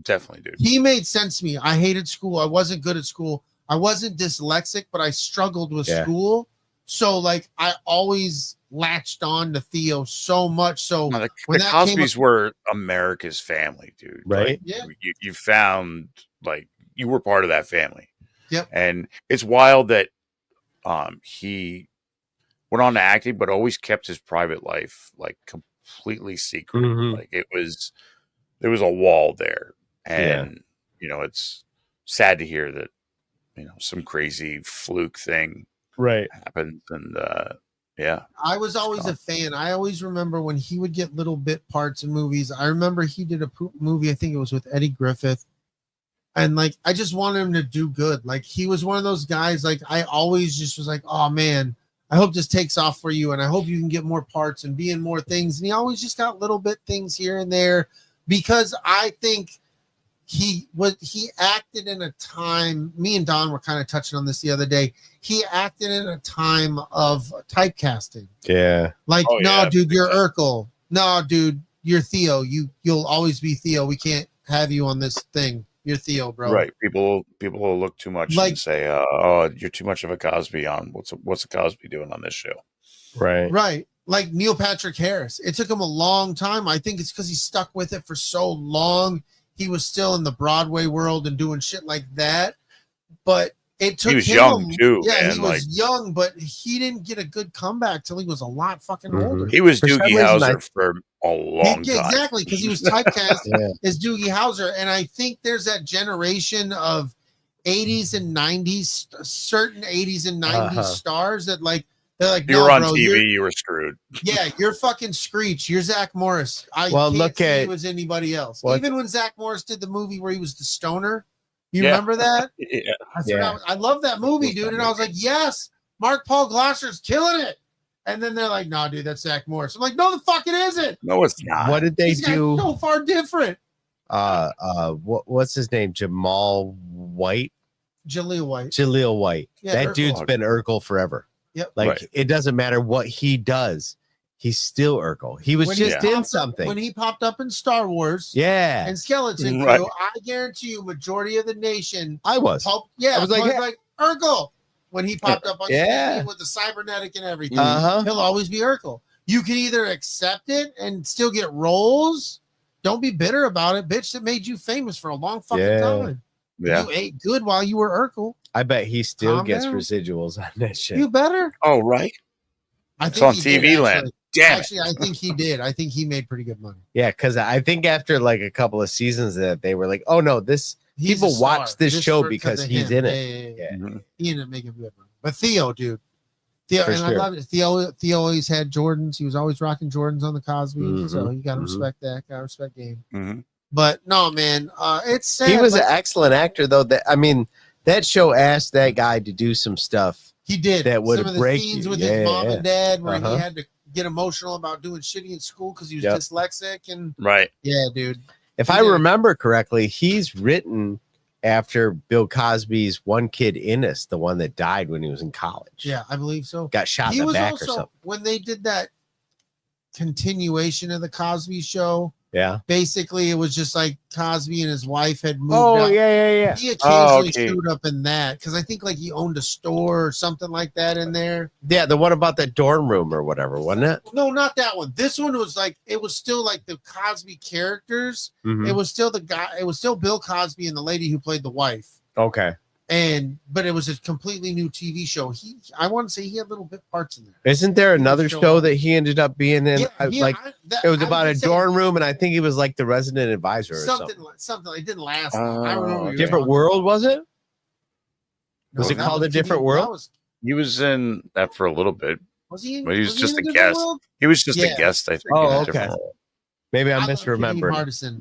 definitely, dude. He made sense to me. I hated school. I wasn't good at school. I wasn't dyslexic, but I struggled with school. So, like, I always latched on to Theo so much. So the Cosbys were America's family, dude. Right? Like, you found, like, you were part of that family. Yep. And it's wild that he went on to acting, but always kept his private life like completely secret. Like, there was a wall there, and it's sad to hear that some crazy fluke thing happened, and I was always a fan. I always remember when he would get little bit parts in movies. I remember he did a movie, I think it was with Eddie Griffith. And like, I just wanted him to do good. Like, he was one of those guys, like, I always just was like, oh man, I hope this takes off for you. And I hope you can get more parts and be in more things. And he always just got little bit things here and there, because I think he acted in a time, me and Don were kind of touching on this the other day. He acted in a time of typecasting. Yeah. Like, dude, you're Urkel. No, dude, you're Theo. You'll always be Theo. We can't have you on this thing. You're Theo, bro. Right. People will look too much and say, "Oh, you're too much of a Cosby on what's a Cosby doing on this show?" Right. Right. Like Neil Patrick Harris. It took him a long time. I think it's because he stuck with it for so long. He was still in the Broadway world and doing shit like that. But it took him. He was young too. Yeah, man. he was young, but he didn't get a good comeback till he was a lot fucking older. He was Doogie Howser for a long time. Exactly, because he was typecast as Doogie Howser. And I think there's that generation of 80s and 90s, certain 80s and 90s stars that they're like, you were on TV, you were screwed. Yeah, you're fucking Screech. You're Zach Morris. I can't see you as anybody else. Even when Zach Morris did the movie where he was the stoner, You remember that? Yeah. I love that movie, dude. And I was like, yes, Mark Paul Glosser's killing it. And then they're like, no, dude, that's Zach Morris. I'm like, no, the fuck it isn't. No, it's not. What did they These guys do? are so far different. What's his name? Jamal White? Jaleel White. Jaleel White. Yeah, that Urkel. dude's been Urkel forever. Yep. Like it doesn't matter what he does. He's still Urkel. He was just in something. When he popped up in Star Wars. Yeah. And Skeleton Right. Crew, I guarantee you, majority of the nation. I was. I was like Urkel. When he popped up on TV with the cybernetic and everything, he'll always be Urkel. You can either accept it and still get roles. Don't be bitter about it, bitch. That made you famous for a long fucking time. Yeah. You ate good while you were Urkel. I bet he still Calm gets down. residuals on that shit. You better. Oh, right. I It's think on he TV did, Land. Damn it. Actually, I think he did. I think he made pretty good money. Yeah, because I think after like a couple of seasons that they were like, oh no, He's people a star. watch this Just show because because of he's him. in it. Yeah. Mhm. He ended up making good money. But Theo, dude. Theo, For and I sure. love it. Theo always had Jordans. He was always rocking Jordans on the Cosby. So you gotta respect that. Gotta respect game. Mhm. But no, man, it's sad. He was like, an excellent actor, though. That show asked that guy to do some stuff. he did that would some of the break scenes you. with Yeah, his mom yeah. and dad where Uh-huh. he had to get emotional about doing shitty in school because he was Yep. dyslexic and Right. yeah, dude. If He I did. remember correctly, he's written after Bill Cosby's One Kid in Us, the one that died when he was in college. Yeah, I believe so. Got shot He in the was back or also something. when they did that continuation of the Cosby Show. Yeah. Basically, it was just like Cosby and his wife had moved Oh, out. yeah. He occasionally okay. showed up in that because I think like he owned a store or something like that in there. Yeah, the one about that dorm room or whatever, wasn't it? No, not that one. This one was like it was still like the Cosby characters. Mhm. It was still the guy. It was still Bill Cosby and the lady who played the wife. Okay. But it was a completely new TV show. I want to say he had little bit parts in there. Isn't there another show show up. that he ended up being in? It was about a dorm room, and I think he was like the resident advisor or something. Something. It didn't last long. I remember. you Different talking- world, was it? Was it that called A Different that World? was- He was in that for a little bit. Was he? But he was just in a Different guest. World? He was just Yeah. a guest, I think. Oh, in a okay. different role. Maybe I love misremembered. Kadeem Hardison.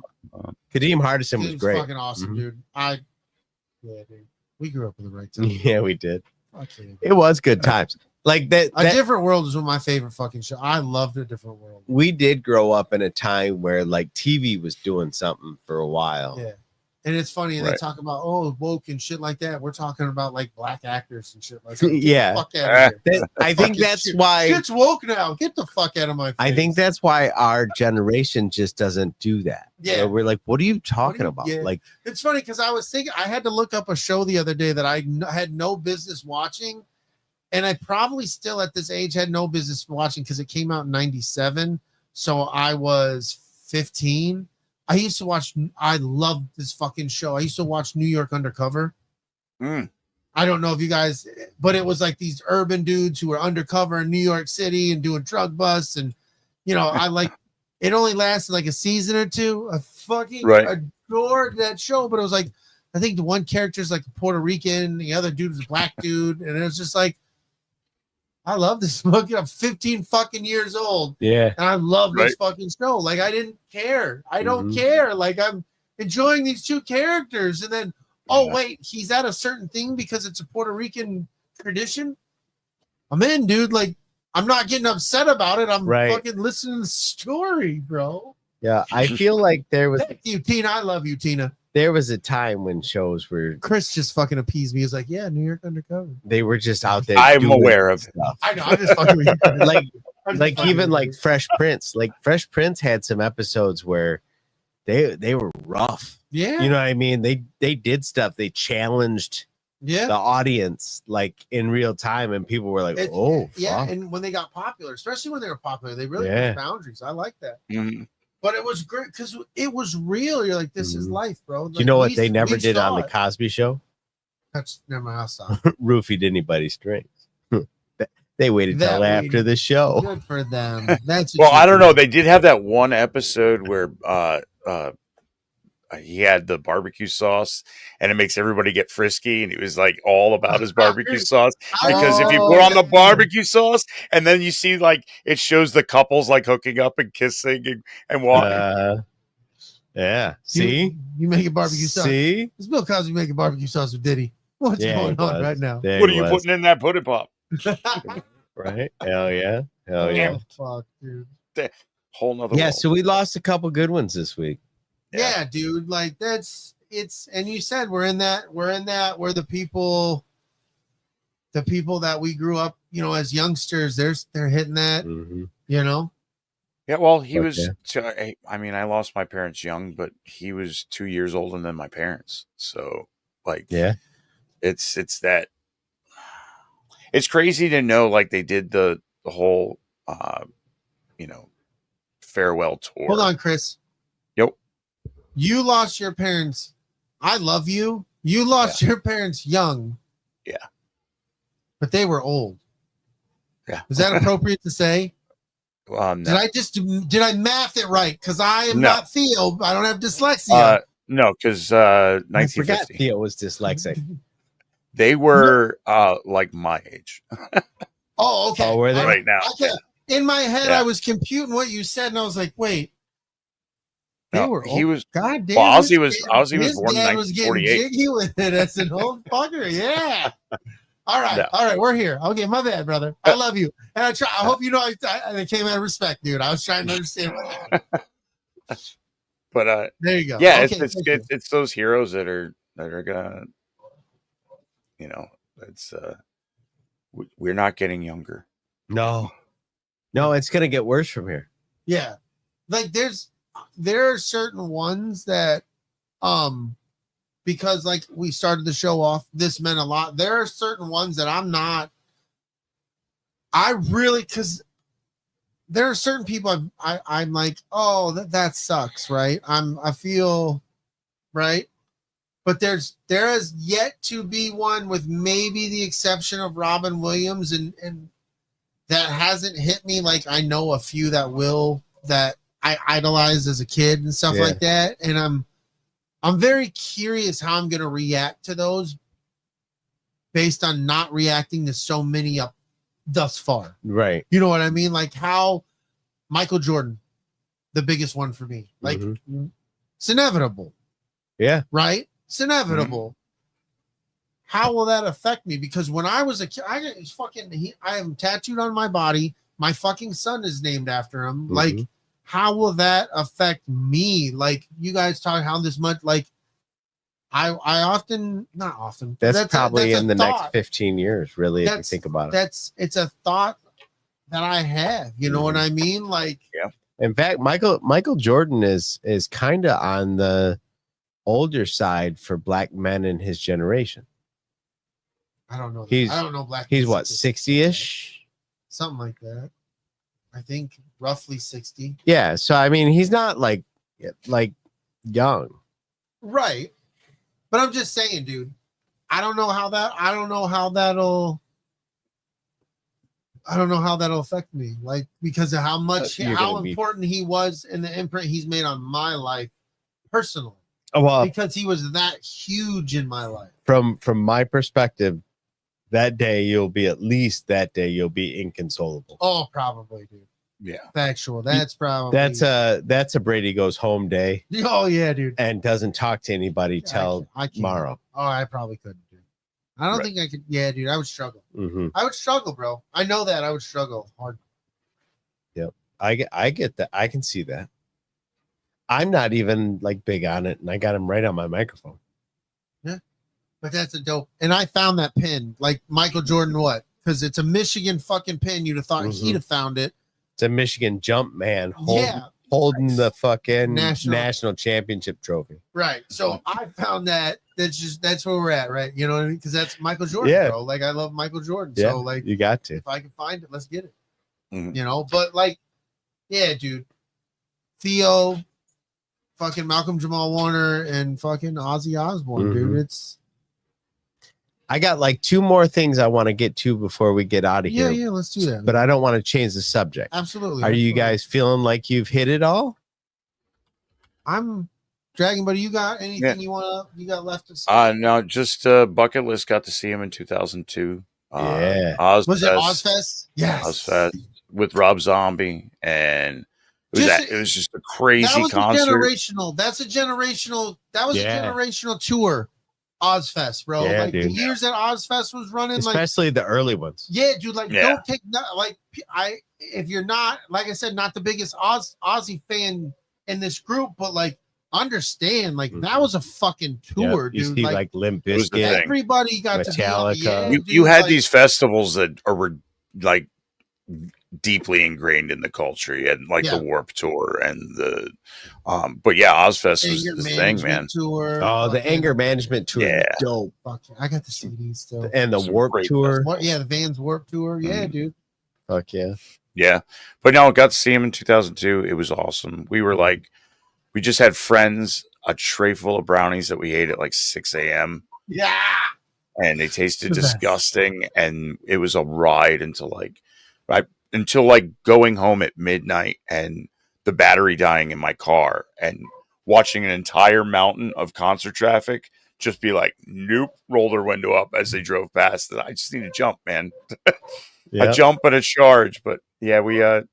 Kadeem Hardison He was was great. fucking awesome, Mhm. dude. Yeah, dude. We grew up in the right time. Yeah, we did. Fuck yeah. It was good times. Like that. A Different World is one of my favorite fucking shows. I loved A Different World. We did grow up in a time where like TV was doing something for a while. Yeah. And it's funny, and they Right. talk about woke and shit like that. We're talking about like black actors and shit like that. Yeah. Fuck out of here. I think Fucking that's shit. why. Shit's woke now. Get the fuck out of my face. I think that's why our generation just doesn't do that. Yeah. You know, we're like, what are you talking about? yeah. Like, It's funny because I was thinking I had to look up a show the other day that I had no business watching, and I probably still at this age had no business watching because it came out in '97, so I was 15. I used to watch. I loved this fucking show. I used to watch New York Undercover. Mm. I don't know if you guys, but it was like these urban dudes who were undercover in New York City and doing drug busts, and I like. It only lasted like a season or two. I fucking adored that show, but it was like, I think the one character is like a Puerto Rican, the other dude is a black dude, and it was just like, I love this fucking. I'm 15 fucking years old, yeah. and I love this fucking show. Like I didn't care. I don't care. Like I'm enjoying these two characters, and then wait, he's at a certain thing because it's a Puerto Rican tradition. I'm in, dude. Like I'm not getting upset about it. I'm fucking listening to the story, bro. Yeah, I feel like there was. Thank you, Tina. I love you, Tina. There was a time when shows were. Chris just fucking appeased me. He was like, "Yeah, New York Undercover." They were just out there. I'm doing aware of stuff. I know. I'm just fucking with you. like even like Fresh Prince. Like Fresh Prince had some episodes where they were rough. Yeah. You know what I mean? They did stuff. They challenged the audience like in real time, and people were like, "Oh, yeah." fuck. And when they got popular, especially when they were popular, they really pushed boundaries. I like that. Mm-hmm. But it was great because it was real. You're like, this is life, bro. Like, You know what they never did on the Cosby Show? Never mind, I'll stop. Roofied anybody's strings. They waited till after the show. Good for them. That's well, I don't know. They did have that one episode where he had the barbecue sauce, and it makes everybody get frisky, and he was like all about his barbecue sauce because if you put on the barbecue sauce, and then you see like it shows the couples like hooking up and kissing and walking. Yeah. See? You making barbecue sauce. See? It's Bill Cosby making barbecue sauce with Diddy. What's Yeah, going he on was. right now? There What are he you was. putting in that pudding pop? Right? Hell yeah. Hell yeah. Oh, fuck, dude. Whole nother Yeah, world. so we lost a couple good ones this week. Yeah, dude. Like it's and you said we're in that where the people that we grew up, as youngsters, they're hitting that, Mhm. Yeah, well, he Fuck was. I mean, I lost my parents young, but he was 2 years older than my parents. So, like, Yeah. it's that. It's crazy to know, like, they did the whole, farewell tour. Hold on, Chris. Yep. You lost your parents. I love you. You lost your parents young. Yeah. But they were old. Yeah. Is that appropriate to say? No. Did I math it right? Because I am No. not Theo. I don't have dyslexia. No, because I forgot 1950. Theo was dyslexic. They were like my age Oh, okay. Oh, were they? right now. Okay. In my head, Yeah. I was computing what you said, and I was like, wait. They No, were he old. was. God damn. Well, his Ozzy was his born in dad was getting 1948. jiggy with it. That's an old fucker. Yeah. All right. No. All right. We're here. Okay. My bad, brother. I love you. And I hope you know I came out of respect, dude. I was trying to understand what happened. But There you go. yeah, Okay, thank you. it's those heroes that are gonna, it's we're not getting younger. No, it's gonna get worse from here. Yeah. Like there are certain ones that because like we started the show off, this meant a lot. There are certain ones that because there are certain people I'm like, oh, that sucks, right? I feel right. But there has yet to be one, with maybe the exception of Robin Williams, and that hasn't hit me. Like, I know a few that I idolized as a kid and stuff like that. And I'm very curious how I'm going to react to those based on not reacting to so many up thus far. Right. You know what I mean? Like how Michael Jordan, the biggest one for me, like it's inevitable. Yeah. Right. It's inevitable. How will that affect me? Because when I was a kid, I am tattooed on my body. My fucking son is named after him. Like, how will that affect me? Like, you guys talk how this much, like, I often, not often. That's probably that's in the next 15 years, really, if you think about it. It's a thought that I have. You know what I mean? Like, yeah. In fact, Michael Jordan is kind of on the older side for black men in his generation. I don't know. I don't know black. He's what, 60-ish? Something like that. I think roughly 60. Yeah. So I mean, he's not like young. Right. But I'm just saying, dude. I don't know how that'll affect me. Like, because of how important he was and the imprint he's made on my life personally. Oh, well, because he was that huge in my life. From my perspective, that day you'll be inconsolable. Oh, probably, dude. Yeah. Factual. That's probably that's a Brady goes home day. Oh yeah, dude. And doesn't talk to anybody till tomorrow. Oh, I probably couldn't, dude. I don't think I could. Yeah, dude. I would struggle. I would struggle, bro. I know that I would struggle hard. Yep. I get that. I can see that. I'm not even like big on it, and I got him right on my microphone. Yeah. But that's a dope. And I found that pin, like Michael Jordan, what? Because it's a Michigan fucking pin. You'd have thought he'd have found it. It's a Michigan jump man holding the fucking national championship trophy. Right. So I found that. That's where we're at, right? You know what I mean? Because that's Michael Jordan, bro. Like, I love Michael Jordan. Yeah, so like, you got to. If I can find it, let's get it. You know, but like, yeah, dude. Theo, fucking Malcolm Jamal Warner, and fucking Ozzy Osbourne, dude. I got like two more things I want to get to before we get out of here. Yeah, let's do that. But I don't want to change the subject. Absolutely. Are you guys feeling like you've hit it all? I'm Dragon Buddy. You got anything you got left to say? No, just bucket list. Got to see him in 2002. Yeah. Was it Ozfest? Yes. Ozfest with Rob Zombie, and it It was just a crazy concert. That was a generational tour. Ozfest, bro. Yeah, like dude. the years that Ozfest was running, especially the early ones. Yeah, dude. Like, don't take if you're not, like I said, not the biggest Ozzy fan in this group, but like understand, like that was a fucking tour, you dude. see, like Limp It was the Bizkit, thing. Everybody got Metallica. to be You had these festivals that were like deeply ingrained in the culture. You had like the Warp Tour and the but yeah, Ozfest was the thing, man. Tour. Oh, the Anger Management Tour. Yeah. Dope. Fuck, I got the CDs still. And the Warp Tour. The Vans Warp Tour. Yeah, dude. Fuck yeah. Yeah. But no, I got to see him in 2002. It was awesome. We were like, we just had friends, a tray full of brownies that we ate at like 6 a.m. Yeah. And they tasted The best. disgusting. And it was a ride until going home at midnight and the battery dying in my car and watching an entire mountain of concert traffic just be like, nope, roll their window up as they drove past. I just need to jump, man. A jump and a charge. But yeah, we have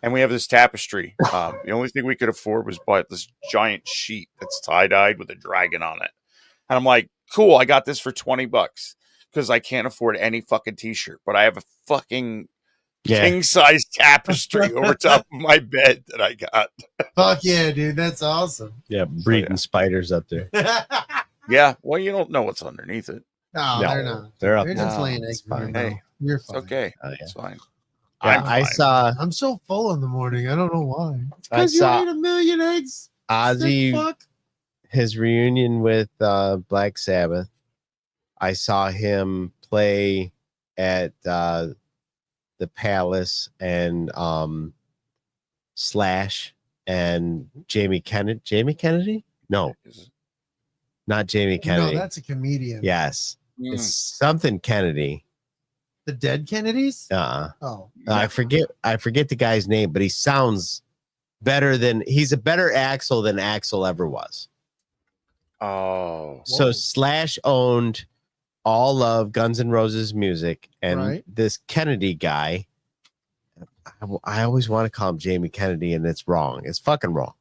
this tapestry. The only thing we could afford was buy this giant sheet that's tie-dyed with a dragon on it. And I'm like, cool, I got this for $20 because I can't afford any fucking t-shirt, but I have a fucking king-size tapestry over top of my bed that I got. Fuck yeah, dude. That's awesome. Yeah, breeding spiders up there. Yeah, well, you don't know what's underneath it. No, they're not. They're up They're there. just laying eggs. Fine. Hey, you're it's fine. okay. Oh, yeah. It's fine. I saw I'm so full in the morning. I don't know why. I Because you saw ate 1 million eggs. Ozzy, Sick fuck. his reunion with Black Sabbath. I saw him play at the Palace and Slash and Jamie Kennedy. Jamie Kennedy? No, not Jamie Kennedy. No, that's a comedian. Yes, it's something Kennedy. The dead Kennedys? Oh. I forget the guy's name, but he sounds better than he's a better Axl than Axl ever was. Oh. So Slash owned all of Guns N' Roses music, and this Kennedy guy, I always want to call him Jamie Kennedy, and it's wrong. It's fucking wrong.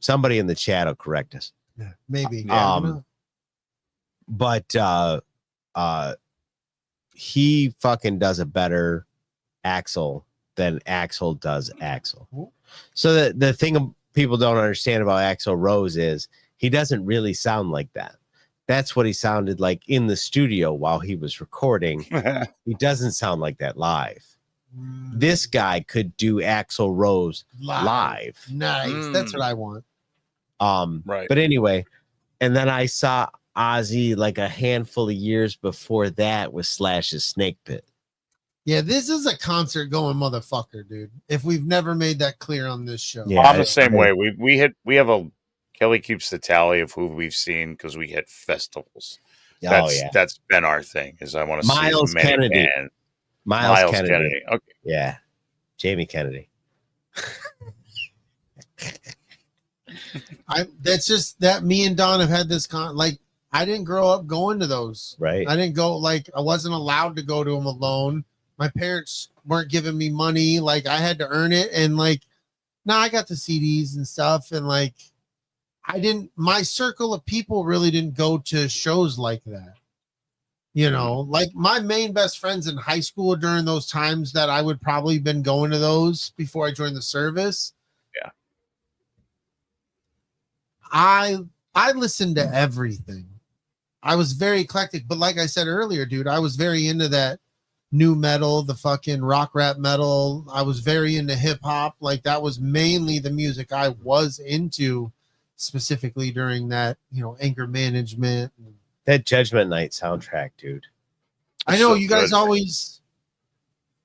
Somebody in the chat will correct us. Yeah, maybe. But he fucking does a better Axl than Axl does Axl. So the thing people don't understand about Axl Rose is he doesn't really sound like that. That's what he sounded like in the studio while he was recording. He doesn't sound like that live. This guy could do Axl Rose live. Nice. That's what I want. Right. But anyway, and then I saw Ozzy like a handful of years before that with Slash's Snake Pit. Yeah, this is a concert going motherfucker, dude. If we've never made that clear on this show. Yeah, I'm the same way. We have a Kelly keeps the tally of who we've seen because we hit festivals. That's been our thing. Is I want to see Miles Kennedy. Miles Kennedy. Okay. Yeah. Jamie Kennedy. That's just that me and Don have had this I didn't grow up going to those. Right. I didn't go I wasn't allowed to go to them alone. My parents weren't giving me money. Like I had to earn it. And I got the CDs and stuff. And my circle of people really didn't go to shows like that. You know, like my main best friends in high school during those times that I would probably been going to those before I joined the service. Yeah. I listened to everything. I was very eclectic, but like I said earlier, dude, I was very into that new metal, the fucking rock rap metal. I was very into hip hop. Like that was mainly the music I was into specifically during that, anger management. That Judgment Night soundtrack, dude. I know you guys always.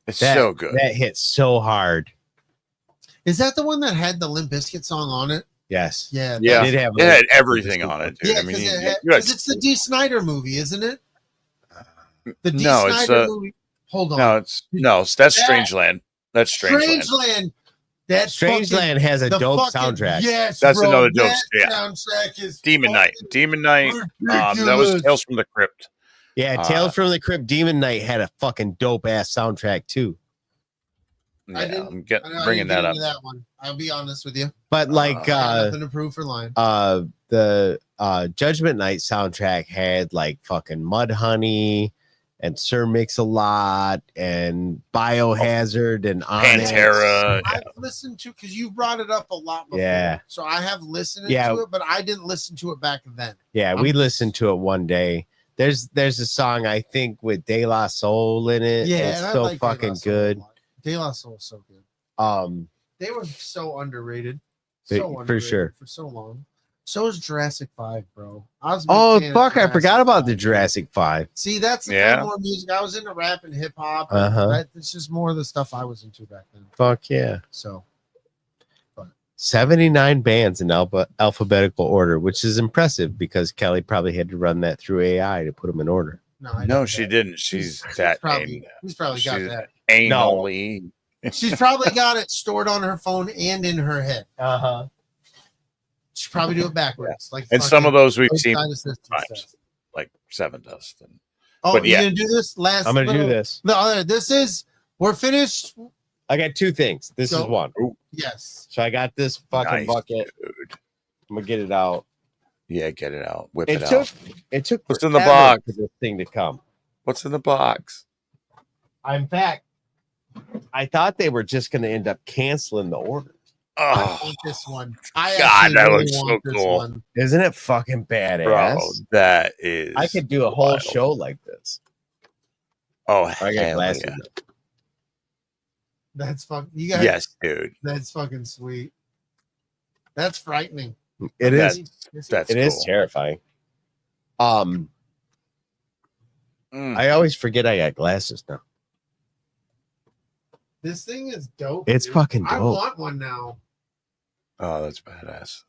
It's so good. That hit so hard. Is that the one that had the Limp Bizkit song on it? Yes. Yeah. It had everything on it, dude. Yeah, because it's the D. Snyder movie, isn't it? The D. Snyder movie. Hold on. That's Strangeland. That's Strangeland. That Strangeland has a dope soundtrack. Yes, that's bro, another dope. Soundtrack is Demon Night. That was Tales from the Crypt. Yeah, Tales from the Crypt. Demon Night had a fucking dope ass soundtrack too. I Yeah, didn't. bringing that up. That one. I'll be honest with you. But like nothing to prove for line. The Judgment Night soundtrack had like fucking Mudhoney and Sir Mix-a-Lot and Biohazard and Onyx. Pantera. I've listened to because you brought it up a lot before. Yeah. So I have listened to it, but I didn't listen to it back then. Yeah, we listened to it one day. There's a song I think with De La Soul in it. Yeah, it's so like fucking good. De La Soul so good. They were so underrated. For sure. For so long. So is Jurassic 5, bro. Fuck, I forgot about the Jurassic 5. See, that's the kind of more music. I was into rap and hip hop. It's just more of the stuff I was into back then. Fuck yeah. So 79 bands in alphabetical order, which is impressive because Kelly probably had to run that through AI to put them in order. No, she didn't. She's probably got that. Anally. She's probably got it stored on her phone and in her head. She probably do it backwards. And some of those we've seen times, like Seven Dust. But you're gonna do this last. I'm gonna do this. No, we're finished. I got two things. This is one. Ooh. Yes. So I got this fucking bucket. Dude. I'm gonna get it out. Yeah, get it out. Whip it out. It took what's in the box for this thing to come. What's in the box? In fact, I thought they were just gonna end up canceling the order. I want this one. God, that looks so cool. One. Isn't it fucking badass? Bro, that is. I could do a whole show like this. Oh, I got glasses. Yeah. That's fucking. You guys. Yes, dude. That's fucking sweet. That's frightening. It is. It is terrifying. I always forget I got glasses now. This thing is dope. It's fucking dope. I want one now. Oh, that's badass.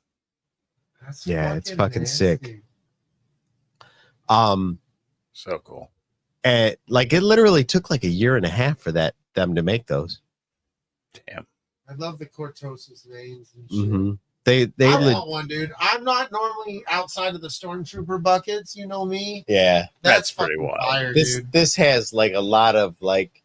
It's fucking sick. So cool. And like it literally took like a year and a half for them to make those. Damn. I love the Cortosis names and shit. They I want one, dude. I'm not normally outside of the Stormtrooper buckets. You know me. Yeah, that's pretty wild. Fire, this has like a lot of like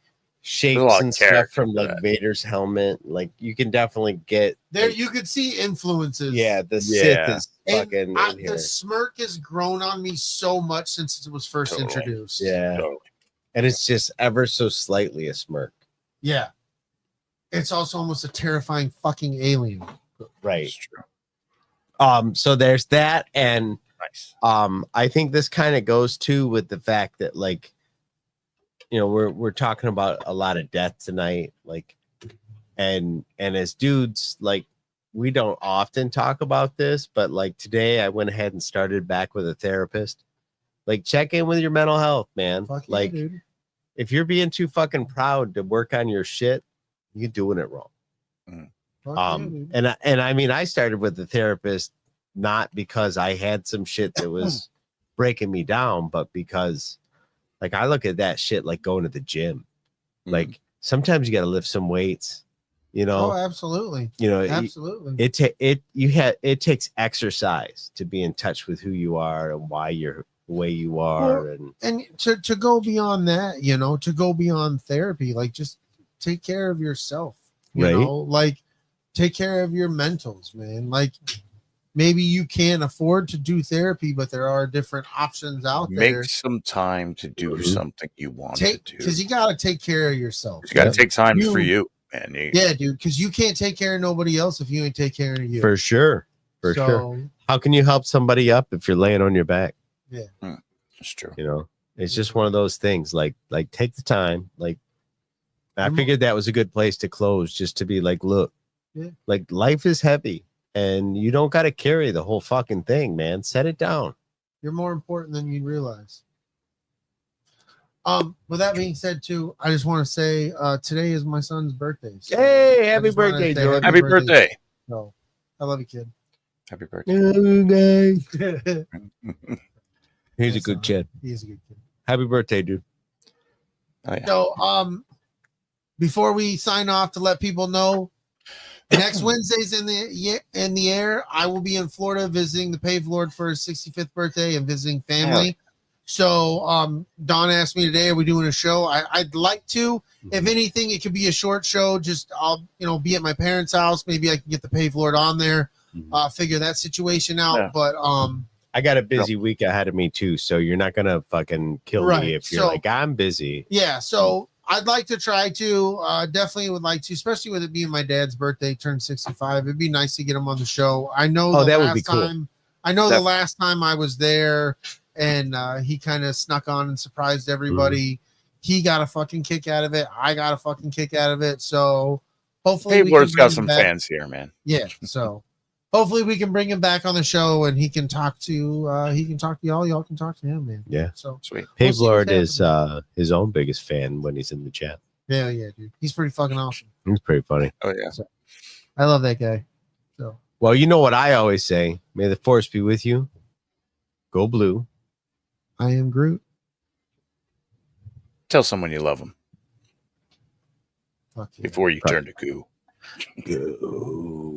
shapes and stuff from like Vader's helmet. Like you can definitely get there. Like, you could see influences. Yeah, the Sith is fucking. The smirk has grown on me so much since it was first introduced. Yeah, and it's just ever so slightly a smirk. Yeah, it's also almost a terrifying fucking alien. Right. True. So there's that, and nice. I think this kind of goes too with the fact that like. You know, we're talking about a lot of death tonight, like, and as dudes, like, we don't often talk about this, but like today, I went ahead and started back with a therapist. Like, check in with your mental health, man. Like, if you're being too fucking proud to work on your shit, you're doing it wrong. And I mean, I started with the therapist not because I had some shit that was breaking me down, but because. Like I look at that shit like going to the gym. Like sometimes you got to lift some weights, you know. Oh, absolutely. You know, absolutely. It takes exercise to be in touch with who you are and why you're the way you are, and to go beyond that, you know, to go beyond therapy, like just take care of yourself. You know, like take care of your mentals, man. Like. Maybe you can't afford to do therapy, but there are different options out there. Make some time to do something you want to do. Because you got to take care of yourself. You got to take time for you, man. Yeah, dude, because you can't take care of nobody else if you ain't take care of you. For sure. Sure. How can you help somebody up if you're laying on your back? Yeah. That's true. You know, it's just one of those things. Like take the time. Like, I figured that was a good place to close, just to be like, look, like life is heavy. And you don't got to carry the whole fucking thing, man. Set it down. You're more important than you realize. With that being said, too, I just want to say today is my son's birthday. So hey, happy birthday, Jordan. Happy birthday. So, I love you, kid. Happy birthday. He's a good kid. He's a good kid. Happy birthday, dude. Oh, yeah. So, before we sign off, to let people know, next Wednesday's in the air. I will be in Florida visiting the Pave Lord for his 65th birthday and visiting family. So Don asked me today, are we doing a show? I'd like to. If anything, it could be a short show. Just I'll be at my parents' house. Maybe I can get the Pave Lord on there. Figure that situation out. Yeah. But I got a busy week ahead of me too, so you're not gonna fucking kill me if you're like, I'm busy. Yeah, so I'd like to try to. Definitely would like to, especially with it being my dad's birthday, turned 65. It'd be nice to get him on the show. I know that would be cool. I know the last time I was there and he kind of snuck on and surprised everybody. He got a fucking kick out of it. I got a fucking kick out of it. So hopefully Pave Lord's got some fans here, man. Yeah, so hopefully we can bring him back on the show and he can talk to y'all. Y'all can talk to him, man. Yeah. So sweet. Pave Lord is his own biggest fan when he's in the chat. Yeah, dude. He's pretty fucking awesome. He's pretty funny. Oh yeah. So, I love that guy. So well, you know what I always say? May the force be with you. Go blue. I am Groot. Tell someone you love them Fuck yeah. before you turn to goo. Go.